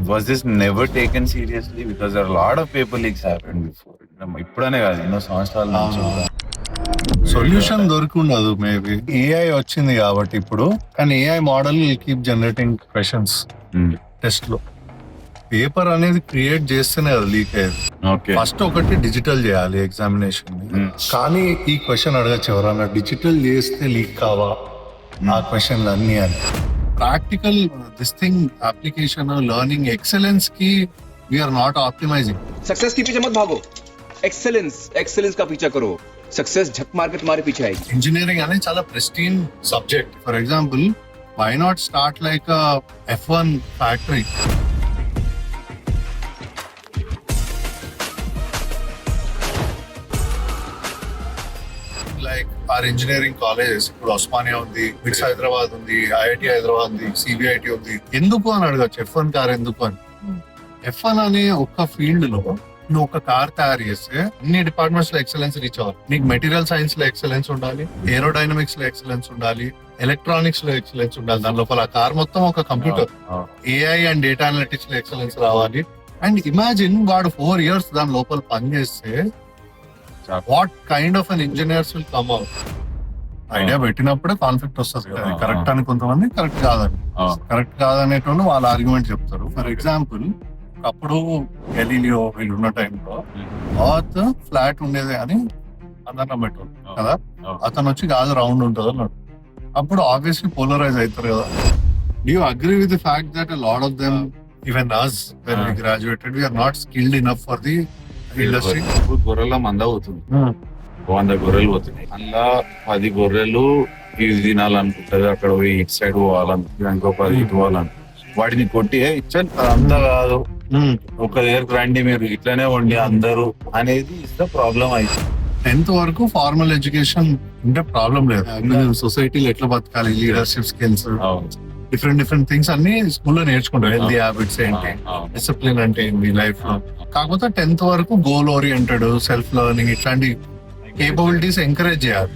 was this never taken seriously? Because there are a lot of paper leaks happened before. ఇప్పుడనే కాదు ఎన్నో సంవత్సరాల నుంచి కూడా. Solution దొరికిండదు maybe. ఏఐ వచ్చింది కాబట్టి ఇప్పుడు, కానీ AI model keep generating questions test లో. పేపర్ అనేది క్రియేట్ చేస్తేనే అది లీక్ అయ్యేది. ఫస్ట్ ఒకటి డిజిటల్ చేయాలి ఎగ్జామినేషన్, కానీ ఈ క్వశ్చన్ అడగచ్చు ఎవరన్నా, డిజిటల్ చేస్తే లీక్ కావా ఆ క్వశ్చన్లు అన్ని అని. Practical this thing application learning excellence కి వీఆర్ నాట్ ఆప్టిమైజింగ్. सक्सेस के पीछे मत भागो, एक्सेलेंस का पीछा करो. सक्सेस झक मार के तुम्हारे पीछे आएगी. ఇంజనీరింగ్ అనేది చాలా pristine subject. For example, why not start like F1 factory? Like our engineering colleges ఇప్పుడు ఉస్మానియా ఉంది, మిట్స్ హైదరాబాద్ ఉంది, ఐఐటి హైదరాబాద్ ఉంది, సిబిఐటి ఉంది. ఎందుకు అని అడగచ్చు, F1 కార్ ఎందుకు అని. F1 అనే ఒక్క ఫీల్డ్ లో నువ్వు ఒక కార్ తయారు చేస్తే అన్ని డిపార్ట్మెంట్స్ లో ఎక్సలెన్స్ రీచ్ అవ్వాలి. నీకు మెటీరియల్ సైన్స్ లో ఎక్సలెన్స్ ఉండాలి, ఏరోడైనమిక్స్ లో ఎక్సలెన్స్ ఉండాలి, ఎలక్ట్రానిక్స్ లో ఎక్సలెన్స్ ఉండాలి. దాని లోపల ఆ కార్ మొత్తం ఒక computer. AI and data analytics లో ఎక్సలెన్స్ రావాలి. అండ్ ఇమాజిన్ వాడు 4 years దాని లోపల పనిచేస్తే what kind of an engineers will come out. Idea పెట్టినప్పుడే కాన్ఫ్లిక్ట్ వస్తుంది. కరెక్ట్ అని కొంతమంది, కరెక్ట్ కాదని. కరెక్ట్ కాదనేటువంటి వాళ్ళ ఆర్గ్యుమెంట్ చెప్తారు. ఫర్ ఎగ్జాంపుల్, అప్పుడు గెలీలియో వీళ్ళు ఉన్న టైంలో అర్త్ ఫ్లాట్ ఉండేది అని అందరం పెట్టారు కదా. అతను వచ్చి కాదు రౌండ్ ఉంటుంది అన్నాడు. అప్పుడు ఆబ్వియస్లీ పోలరైజ్ అవుతారు కదా. Do you agree with the fact that lot of them, even us when we graduated, we are not skilled enough for the industry? గొర్రెల మంద అవుతుంది, 100 గొర్రెలు పోతున్నాయి. అందులో 10 గొర్రెలు ఇది తినాలనుకుంటది, అక్కడ పోయి ఇటు సైడ్ పోవాలనుకుంటుంది, ఇంకో 10 ఇటు పోవాలనుకుంటుంది. వాటిని కొట్టి ఇచ్చాను అంతా కాదు, ఒక దగ్గరకు రండి మీరు ఇట్లానే ఉండి అందరూ అనేది ఇస్ ద ప్రాబ్లం. అయితే 10th వరకు ఫార్మల్ ఎడ్యుకేషన్ ఉంటే ప్రాబ్లం లేదు. సొసైటీలో ఎట్లా బతకాలి, లీడర్షిప్ స్కిల్స్, డిఫరెంట్ థింగ్స్ అన్ని స్కూల్లో నేర్చుకుంటాం. హెల్తీ హ్యాబిట్స్ ఏంటి, డిసిప్లిన్ అంటే ఏంటి లైఫ్ లో. కాకపోతే 10th వరకు గోల్ ఓరియంటెడ్, సెల్ఫ్ లెర్నింగ్ ఇట్లాంటి కేపబిలిటీస్ ఎంకరేజ్ చేయాలి.